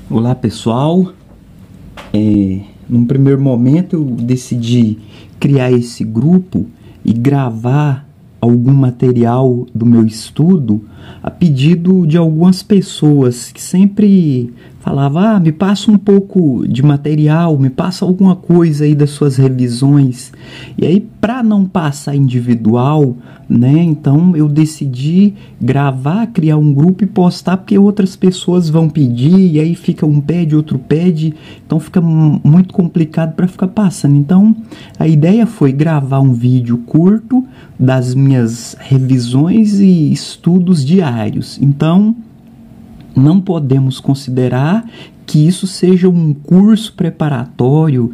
Olá pessoal, num primeiro momento eu decidi criar esse grupo e gravar algum material do meu estudo a pedido de algumas pessoas que sempre falavam: me passa um pouco de material, me passa alguma coisa aí das suas revisões. E aí, para não passar individual, né, então eu decidi gravar, criar um grupo e postar, porque outras pessoas vão pedir, e aí fica um pede, outro pede, então fica muito complicado para ficar passando. Então a ideia foi gravar um vídeo curto das minhas revisões e estudos diários. Então não podemos considerar que isso seja um curso preparatório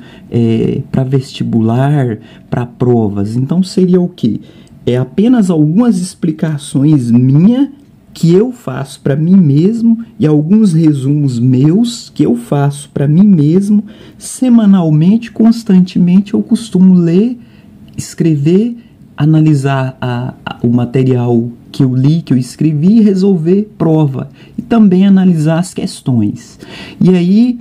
para vestibular, para provas. Então seria o quê? É apenas algumas explicações minhas que eu faço para mim mesmo e alguns resumos meus que eu faço para mim mesmo semanalmente, constantemente. Eu costumo ler, escrever, analisar o material que eu li, que eu escrevi, e resolver prova e também analisar as questões. E aí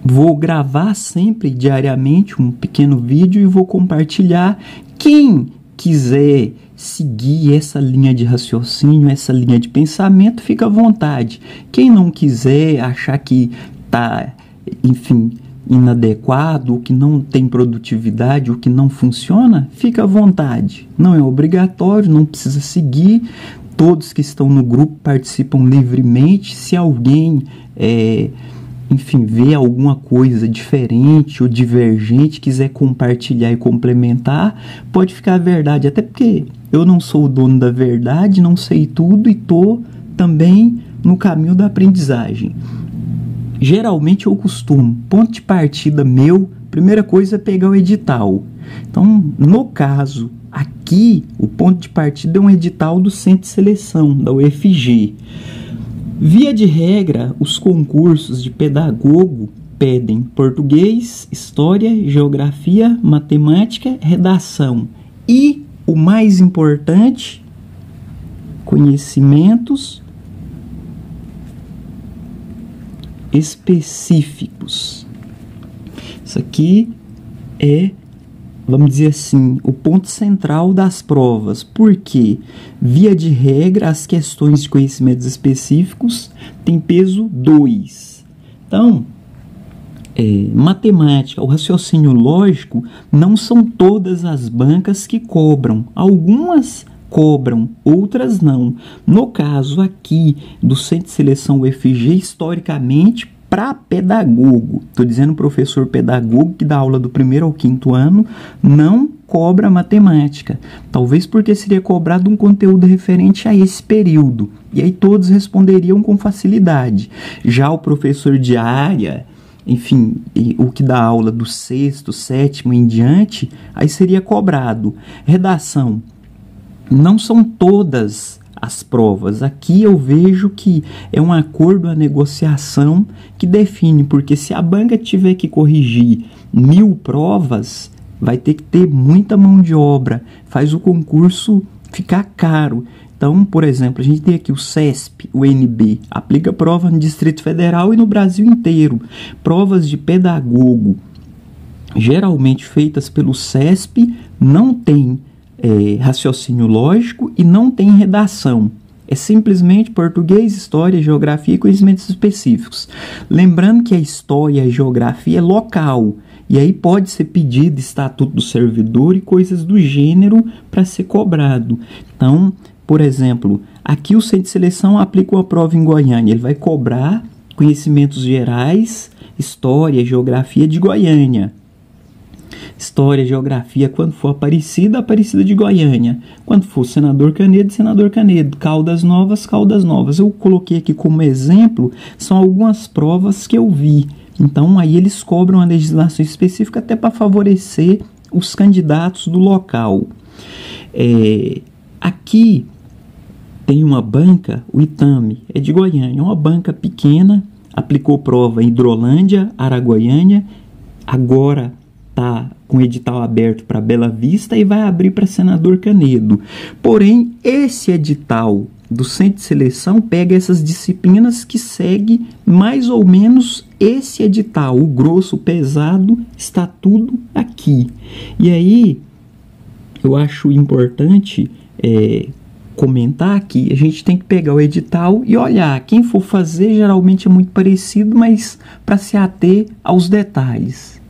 vou gravar sempre diariamente um pequeno vídeo e vou compartilhar. Quem quiser seguir essa linha de raciocínio, essa linha de pensamento, fica à vontade. Quem não quiser, achar que está, enfim, inadequado, o que não tem produtividade, o que não funciona, fica à vontade. Não é obrigatório, não precisa seguir. Todos que estão no grupo participam livremente. Se alguém enfim, vê alguma coisa diferente ou divergente, quiser compartilhar e complementar, pode ficar à verdade, até porque eu não sou o dono da verdade, não sei tudo e estou também no caminho da aprendizagem. Geralmente eu costumo, ponto de partida meu, primeira coisa é pegar o edital. Então, no caso, aqui, o ponto de partida é um edital do Centro de Seleção, da UFG. Via de regra, os concursos de pedagogo pedem português, história, geografia, matemática, redação e, o mais importante, conhecimentos específicos. Isso aqui é, vamos dizer assim, o ponto central das provas, porque, via de regra, as questões de conhecimentos específicos têm peso 2. Então, matemática, o raciocínio lógico, não são todas as bancas que cobram. Algumas cobram, outras não. No caso aqui do Centro de Seleção UFG, historicamente, para pedagogo, estou dizendo professor pedagogo que dá aula do 1º ao 5º ano, não cobra matemática. Talvez porque seria cobrado um conteúdo referente a esse período. E aí todos responderiam com facilidade. Já o professor de área, enfim, o que dá aula do 6º, 7º em diante, aí seria cobrado. Redação. Não são todas as provas. Aqui eu vejo que é um acordo, a negociação que define, porque se a banca tiver que corrigir 1000 provas, vai ter que ter muita mão de obra, faz o concurso ficar caro. Então, por exemplo, a gente tem aqui o CESP, o NB, aplica prova no Distrito Federal e no Brasil inteiro. Provas de pedagogo, geralmente feitas pelo CESP, não tem raciocínio lógico e não tem redação. É simplesmente português, história, geografia e conhecimentos específicos. Lembrando que a história e a geografia é local, e aí pode ser pedido estatuto do servidor e coisas do gênero para ser cobrado. Então, por exemplo, aqui o Centro de Seleção aplica uma prova em Goiânia, ele vai cobrar conhecimentos gerais, história, geografia de Goiânia. História, geografia, quando for Aparecida, Aparecida de Goiânia. Quando for Senador Canedo, Senador Canedo. Caldas Novas, Caldas Novas. Eu coloquei aqui como exemplo, são algumas provas que eu vi. Então, aí eles cobram a legislação específica até para favorecer os candidatos do local. Aqui tem uma banca, o Itame, é de Goiânia. É uma banca pequena, aplicou prova em Hidrolândia, Araguaiânia, agora está com edital aberto para Bela Vista e vai abrir para Senador Canedo. Porém, esse edital do centro de seleção pega essas disciplinas que segue mais ou menos esse edital. O grosso, o pesado, está tudo aqui. E aí, eu acho importante comentar que a gente tem que pegar o edital e olhar. Quem for fazer geralmente é muito parecido, mas para se ater aos detalhes.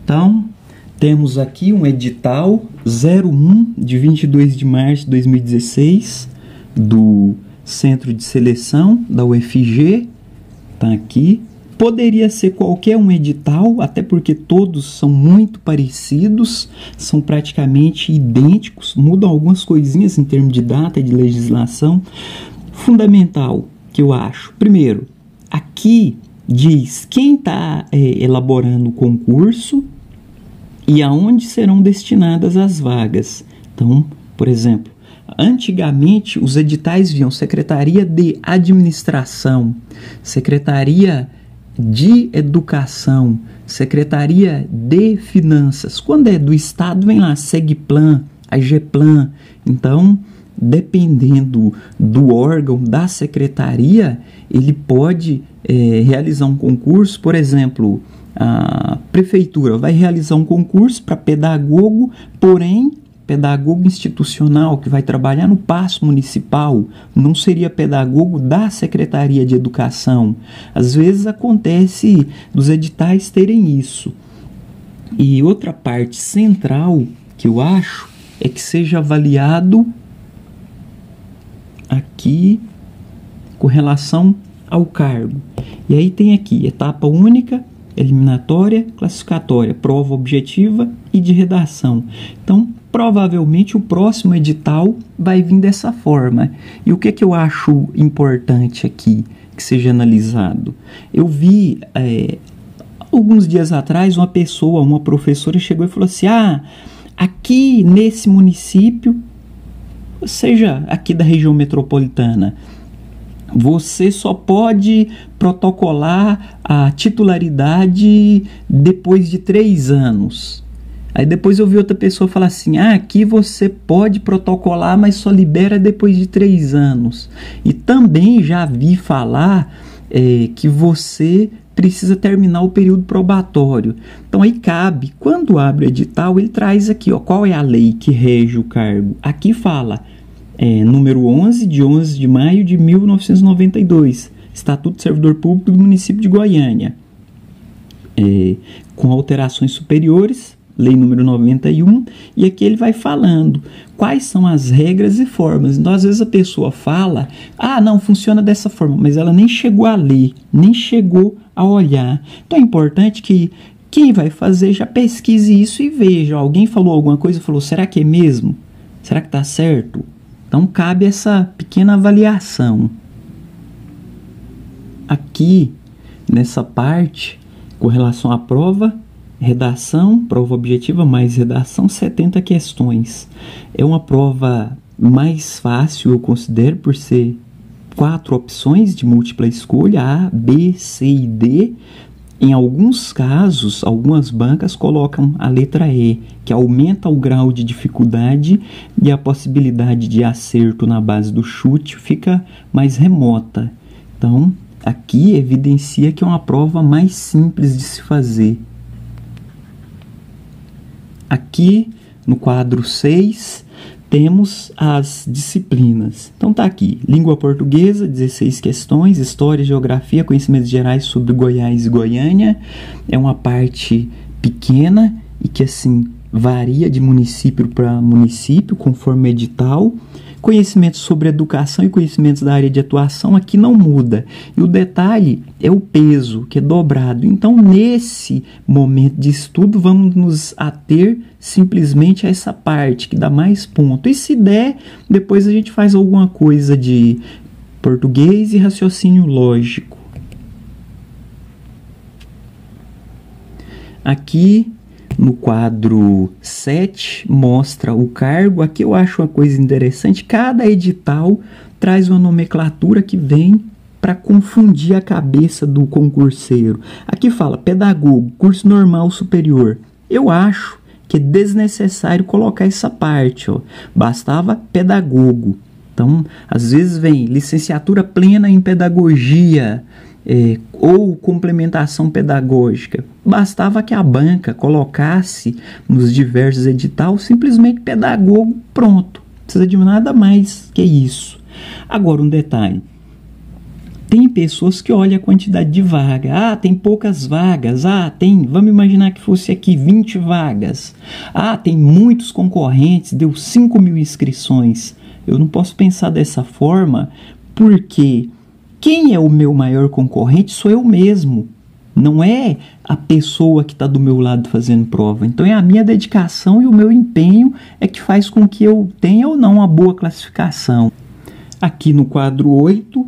Então, temos aqui um edital 01 de 22 de março de 2016 do Centro de Seleção da UFG. Está aqui. Poderia ser qualquer um edital, até porque todos são muito parecidos, são praticamente idênticos, mudam algumas coisinhas em termos de data e de legislação. Fundamental que eu acho, primeiro, aqui diz quem está elaborando o concurso e aonde serão destinadas as vagas. Então, por exemplo, antigamente os editais viam Secretaria de Administração, Secretaria de Educação, Secretaria de Finanças. Quando é do Estado, vem lá Segplan, AGEPlan. Então, dependendo do órgão da secretaria, ele pode realizar um concurso. Por exemplo, a prefeitura vai realizar um concurso para pedagogo, porém pedagogo institucional que vai trabalhar no paço municipal, não seria pedagogo da Secretaria de Educação. Às vezes acontece dos editais terem isso. E outra parte central que eu acho é que seja avaliado aqui com relação ao cargo. E aí tem aqui etapa única, eliminatória, classificatória, prova objetiva e de redação. Então, provavelmente o próximo edital vai vir dessa forma. E o que eu acho importante aqui que seja analisado? Eu vi alguns dias atrás uma professora chegou e falou assim: aqui nesse município, ou seja, aqui da região metropolitana, você só pode protocolar a titularidade depois de 3 anos. Aí depois eu vi outra pessoa falar assim: aqui você pode protocolar, mas só libera depois de 3 anos. E também já vi falar que você precisa terminar o período probatório. Então aí cabe, quando abre o edital, ele traz aqui, qual é a lei que rege o cargo. Aqui fala, número 11, de 11 de maio de 1992, Estatuto do Servidor Público do município de Goiânia, com alterações superiores, lei número 91, e aqui ele vai falando quais são as regras e formas. Então, às vezes a pessoa fala, não, funciona dessa forma, mas ela nem chegou a ler, nem chegou a olhar. Então é importante que quem vai fazer já pesquise isso e veja. Alguém falou alguma coisa e falou, será que é mesmo? Será que está certo? Então cabe essa pequena avaliação. Aqui, nessa parte, com relação à prova, redação, prova objetiva mais redação, 70 questões. É uma prova mais fácil, eu considero, por ser 4 opções de múltipla escolha, A, B, C e D. Em alguns casos, algumas bancas colocam a letra E, que aumenta o grau de dificuldade e a possibilidade de acerto na base do chute fica mais remota. Então, aqui evidencia que é uma prova mais simples de se fazer. Aqui, no quadro 6, temos as disciplinas. Então tá aqui, língua portuguesa, 16 questões, história, geografia, conhecimentos gerais sobre Goiás e Goiânia. É uma parte pequena e que assim varia de município para município, conforme o edital. Conhecimentos sobre educação e conhecimentos da área de atuação aqui não muda. E o detalhe é o peso, que é dobrado. Então, nesse momento de estudo, vamos nos ater simplesmente a essa parte, que dá mais ponto. E se der, depois a gente faz alguma coisa de português e raciocínio lógico. Aqui, no quadro 7, mostra o cargo. Aqui eu acho uma coisa interessante. Cada edital traz uma nomenclatura que vem para confundir a cabeça do concurseiro. Aqui fala pedagogo, curso normal superior. Eu acho que é desnecessário colocar essa parte, ó. Bastava pedagogo. Então, às vezes vem licenciatura plena em pedagogia, ou complementação pedagógica. Bastava que a banca colocasse nos diversos editais simplesmente pedagogo, pronto. Não precisa de nada mais que isso. Agora, um detalhe. Tem pessoas que olham a quantidade de vagas. Ah, tem poucas vagas. Ah, vamos imaginar que fosse aqui 20 vagas. Ah, tem muitos concorrentes, deu 5.000 inscrições. Eu não posso pensar dessa forma, porque quem é o meu maior concorrente sou eu mesmo. Não é a pessoa que está do meu lado fazendo prova. Então é a minha dedicação e o meu empenho é que faz com que eu tenha ou não uma boa classificação. Aqui no quadro 8,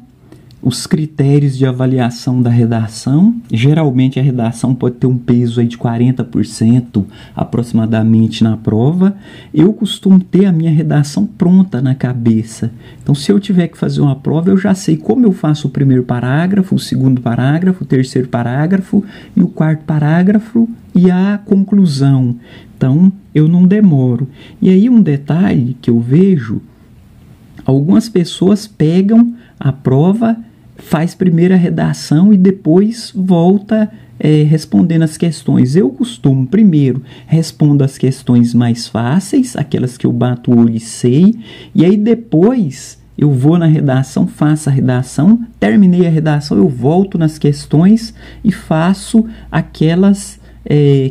os critérios de avaliação da redação. Geralmente a redação pode ter um peso aí de 40% aproximadamente na prova. Eu costumo ter a minha redação pronta na cabeça. Então, se eu tiver que fazer uma prova, eu já sei como eu faço o primeiro parágrafo, o segundo parágrafo, o terceiro parágrafo e o quarto parágrafo e a conclusão. Então, eu não demoro. E aí um detalhe que eu vejo, algumas pessoas pegam a prova, faz primeiro a redação e depois volta respondendo as questões. Eu costumo primeiro respondo as questões mais fáceis, aquelas que eu bato o olho e sei, e aí depois eu vou na redação, faço a redação, terminei a redação, eu volto nas questões e faço aquelas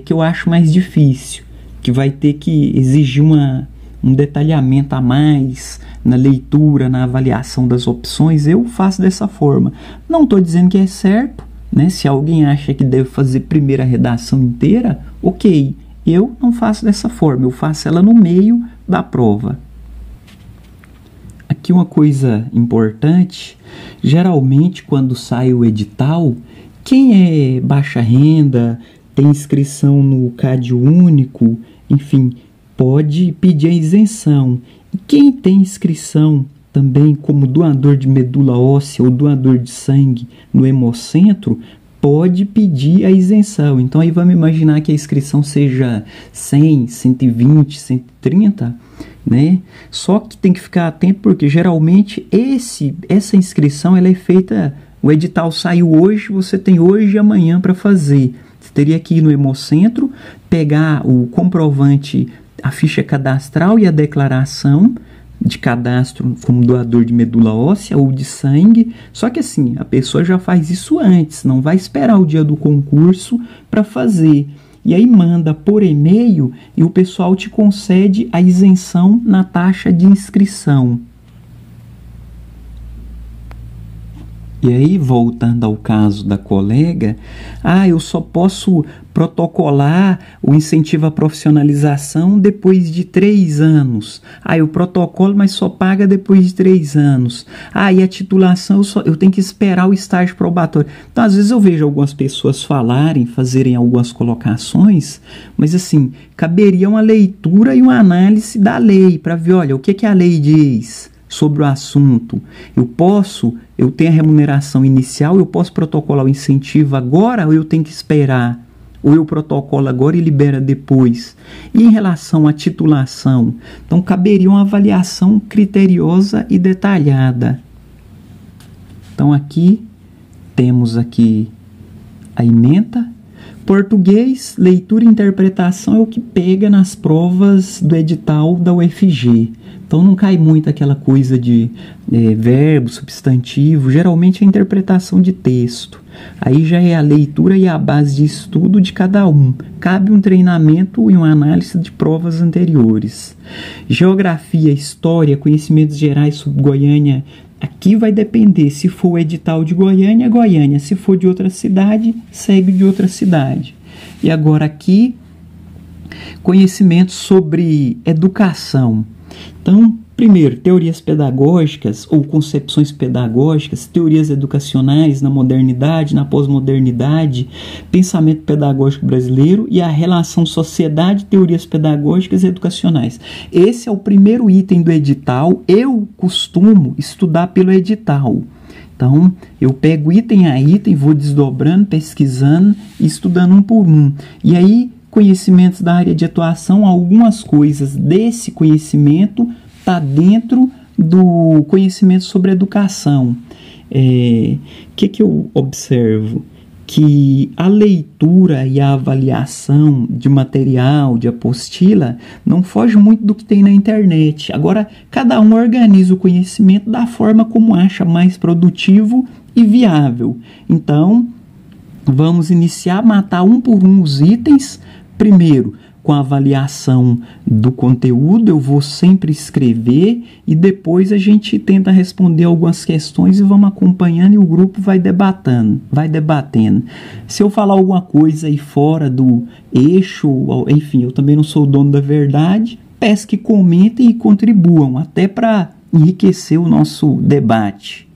que eu acho mais difícil, que vai ter que exigir um detalhamento a mais na leitura, na avaliação das opções. Eu faço dessa forma. Não estou dizendo que é certo, né? Se alguém acha que deve fazer primeiro a redação inteira, ok. Eu não faço dessa forma, eu faço ela no meio da prova. Aqui uma coisa importante, geralmente quando sai o edital, quem é baixa renda, tem inscrição no CAD único, enfim, pode pedir a isenção. E quem tem inscrição também como doador de medula óssea ou doador de sangue no Hemocentro, pode pedir a isenção. Então aí vamos imaginar que a inscrição seja 100, 120, 130, né? Só que tem que ficar atento porque geralmente essa inscrição ela é feita, o edital saiu hoje, você tem hoje e amanhã para fazer. Você teria que ir no Hemocentro, pegar o comprovante, a ficha cadastral e a declaração de cadastro como doador de medula óssea ou de sangue. Só que assim, a pessoa já faz isso antes, não vai esperar o dia do concurso para fazer. E aí manda por e-mail e o pessoal te concede a isenção na taxa de inscrição. E aí, voltando ao caso da colega, eu só posso protocolar o incentivo à profissionalização depois de 3 anos. Eu protocolo, mas só paga depois de 3 anos. E a titulação, eu tenho que esperar o estágio probatório. Então, às vezes eu vejo algumas pessoas fazerem algumas colocações, mas assim, caberia uma leitura e uma análise da lei, para ver, olha, o que a lei diz sobre o assunto. Eu tenho a remuneração inicial, eu posso protocolar o incentivo agora ou eu tenho que esperar? Ou eu protocolo agora e libera depois? E em relação à titulação? Então, caberia uma avaliação criteriosa e detalhada. Então, aqui, temos aqui a ementa. Português, leitura e interpretação é o que pega nas provas do edital da UFG. Então não cai muito aquela coisa de verbo, substantivo, geralmente é a interpretação de texto. Aí já é a leitura e a base de estudo de cada um. Cabe um treinamento e uma análise de provas anteriores. Geografia, história, conhecimentos gerais sobre Goiânia. Aqui vai depender, se for o edital de Goiânia, Goiânia. Se for de outra cidade, segue de outra cidade. E agora aqui, conhecimentos sobre educação. Então, primeiro, teorias pedagógicas ou concepções pedagógicas, teorias educacionais na modernidade, na pós-modernidade, pensamento pedagógico brasileiro e a relação sociedade, teorias pedagógicas e educacionais. Esse é o primeiro item do edital. Eu costumo estudar pelo edital. Então, eu pego item a item, vou desdobrando, pesquisando e estudando um por um. E aí, conhecimentos da área de atuação, algumas coisas desse conhecimento está dentro do conhecimento sobre educação. Que eu observo? Que a leitura e a avaliação de material, de apostila, não foge muito do que tem na internet. Agora, cada um organiza o conhecimento da forma como acha mais produtivo e viável. Então, vamos iniciar a matar um por um os itens. Primeiro, com a avaliação do conteúdo, eu vou sempre escrever e depois a gente tenta responder algumas questões e vamos acompanhando e o grupo vai debatendo. Se eu falar alguma coisa aí fora do eixo, enfim, eu também não sou o dono da verdade, peço que comentem e contribuam, até para enriquecer o nosso debate.